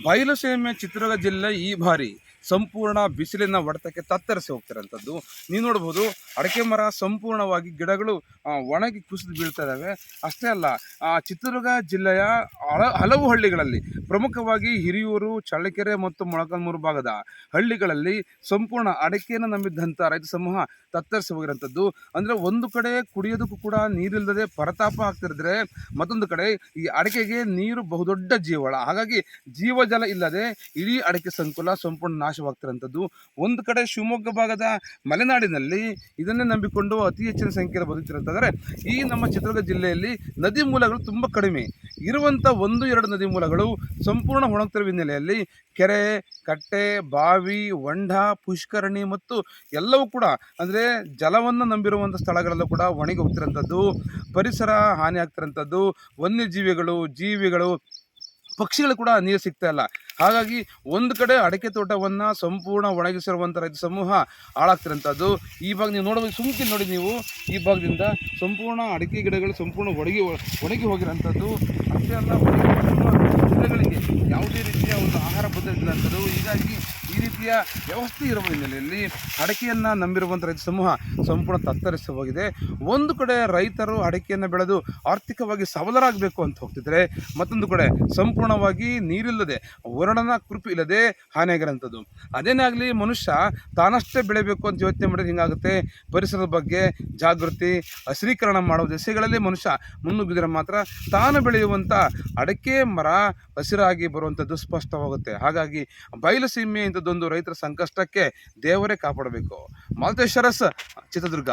ಬಯಲುಸೀಮೆ ಚಿತ್ರದುರ್ಗ ಜಿಲ್ಲೆ ಈ ಬಾರಿ ಸಂಪೂರ್ಣ ಬಿಸಿಲಿನ ಹೊಡೆತಕ್ಕೆ ತತ್ತರಿಸಿ ಹೋಗ್ತಿರೋಂಥದ್ದು. ನೀವು ನೋಡ್ಬೋದು, ಅಡಿಕೆ ಮರ ಸಂಪೂರ್ಣವಾಗಿ ಗಿಡಗಳು ಒಣಗಿ ಕುಸಿದು ಬೀಳ್ತಾ ಇದ್ದಾವೆ. ಅಷ್ಟೇ ಅಲ್ಲ, ಚಿತ್ರದುರ್ಗ ಜಿಲ್ಲೆಯ ಹಲವು ಹಳ್ಳಿಗಳಲ್ಲಿ, ಪ್ರಮುಖವಾಗಿ ಹಿರಿಯೂರು, ಚಳ್ಳಕೆರೆ ಮತ್ತು ಮೊಳಕಾಲ್ಮೂರು ಭಾಗದ ಹಳ್ಳಿಗಳಲ್ಲಿ ಸಂಪೂರ್ಣ ಅಡಿಕೆಯನ್ನು ನಂಬಿದ್ದಂಥ ರೈತ ಸಮೂಹ ತತ್ತರಿಸಿ ಹೋಗಿರೋಂಥದ್ದು. ಅಂದರೆ ಒಂದು ಕಡೆ ಕುಡಿಯೋದಕ್ಕೂ ಕೂಡ ನೀರಿಲ್ಲದೆ ಪರತಾಪ ಆಗ್ತಿರಿದ್ರೆ, ಮತ್ತೊಂದು ಕಡೆ ಈ ಅಡಿಕೆಗೆ ನೀರು ಬಹುದೊಡ್ಡ ಜೀವಳ. ಹಾಗಾಗಿ ಜೀವಜಲ ಇಲ್ಲದೆ ಇಡೀ ಅಡಿಕೆ ಸಂಕುಲ ಸಂಪೂರ್ಣ ನಾಶವಾಗ್ತಿರೋಂಥದ್ದು. ಒಂದು ಕಡೆ ಶಿವಮೊಗ್ಗ ಭಾಗದ ಮಲೆನಾಡಿನಲ್ಲಿ ಇದನ್ನೇ ನಂಬಿಕೊಂಡು ಅತಿ ಹೆಚ್ಚಿನ ಸಂಖ್ಯೆಯಲ್ಲಿ ಬದುಕ್ತಿರೋಂಥದ್ರೆ, ಈ ನಮ್ಮ ಚಿತ್ರದುರ್ಗ ಜಿಲ್ಲೆಯಲ್ಲಿ ನದಿ ಮೂಲಗಳು ತುಂಬ ಕಡಿಮೆ. ಇರುವಂಥ 1-2 ನದಿ ಮೂಲಗಳು ಸಂಪೂರ್ಣ ಒಣಗ್ತಿರುವ ಹಿನ್ನೆಲೆಯಲ್ಲಿ ಕೆರೆ, ಕಟ್ಟೆ, ಬಾವಿ, ಹೊಂಡ, ಪುಷ್ಕರಣಿ ಮತ್ತು ಎಲ್ಲವೂ ಕೂಡ ಅಂದರೆ ಜಲವನ್ನು ನಂಬಿರುವಂಥ ಸ್ಥಳಗಳೆಲ್ಲ ಕೂಡ ಒಣಗಿ ಹೋಗ್ತಿರೋಂಥದ್ದು. ಪರಿಸರ ಹಾನಿ ಆಗ್ತಿರೋಂಥದ್ದು. ವನ್ಯಜೀವಿಗಳು, ಜೀವಿಗಳು, ಪಕ್ಷಿಗಳು ಕೂಡ ನೀರು ಸಿಗ್ತಾ ಇಲ್ಲ. ಹಾಗಾಗಿ ಒಂದು ಕಡೆ ಅಡಿಕೆ ತೋಟವನ್ನು ಸಂಪೂರ್ಣ ಒಣಗಿಸಿರುವಂಥ ರೈತ ಸಮೂಹ ಹಾಳಾಗ್ತಿರೋಂಥದ್ದು. ಈ ಭಾಗ ನೀವು ನೋಡಬಹುದು, ಸುಮ್ಕೆ ನೋಡಿ ನೀವು, ಈ ಭಾಗದಿಂದ ಸಂಪೂರ್ಣ ಅಡಿಕೆ ಗಿಡಗಳು ಸಂಪೂರ್ಣ ಒಣಗಿ ಹೋಗಿರೋಂಥದ್ದು. ಅಷ್ಟೇ ಅಲ್ಲ, ಗಿಡಗಳಿಗೆ ಯಾವುದೇ ರೀತಿಯ ಒಂದು ಆಹಾರ ಭದ್ರತೆ ಇಲ್ಲ ಅಂಥದ್ದು. ಹೀಗಾಗಿ ಈ ರೀತಿಯ ವ್ಯವಸ್ಥೆ ಇರುವ ಹಿನ್ನೆಲೆಯಲ್ಲಿ ಅಡಿಕೆಯನ್ನು ನಂಬಿರುವಂಥ ರೈತ ಸಮೂಹ ಸಂಪೂರ್ಣ ತತ್ತರಿಸಿ ಹೋಗಿದೆ. ಒಂದು ಕಡೆ ರೈತರು ಅಡಿಕೆಯನ್ನು ಬೆಳೆದು ಆರ್ಥಿಕವಾಗಿ ಸಬಲರಾಗಬೇಕು ಅಂತ ಹೋಗ್ತಿದ್ರೆ, ಮತ್ತೊಂದು ಕಡೆ ಸಂಪೂರ್ಣವಾಗಿ ನೀರಿಲ್ಲದೆ, ವರ್ಣನ ಕೃಪಿ ಇಲ್ಲದೆ ಹಾನಿಯಾಗಿರೋಂಥದ್ದು. ಅದೇನೇ ಆಗಲಿ, ಮನುಷ್ಯ ತಾನಷ್ಟೇ ಬೆಳೆಯಬೇಕು ಅಂತ ಯೋಚನೆ ಮಾಡಿದ್ರೆ ಹಿಂಗಾಗುತ್ತೆ. ಪರಿಸರದ ಬಗ್ಗೆ ಜಾಗೃತಿ, ಹಸಿರೀಕರಣ ಮಾಡೋ ದಿಸೆಗಳಲ್ಲಿ ಮನುಷ್ಯ ಮುನ್ನುಗ್ಗಿದ್ರೆ ಮಾತ್ರ ತಾನು ಬೆಳೆಯುವಂಥ ಅಡಿಕೆ ಮರ ಹಸಿರಾಗಿ ಬರುವಂಥದ್ದು ಸ್ಪಷ್ಟವಾಗುತ್ತೆ. ಹಾಗಾಗಿ ಬಯಲು ಸೀಮೆ ಇಂಥದ್ದೊಂದು ರೈತರ ಸಂಕಷ್ಟಕ್ಕೆ ದೇವರೇ ಕಾಪಾಡಬೇಕು. ಮಾಲ್ತೇಶ್ ಅರಸ್, ಚಿತ್ರದುರ್ಗ.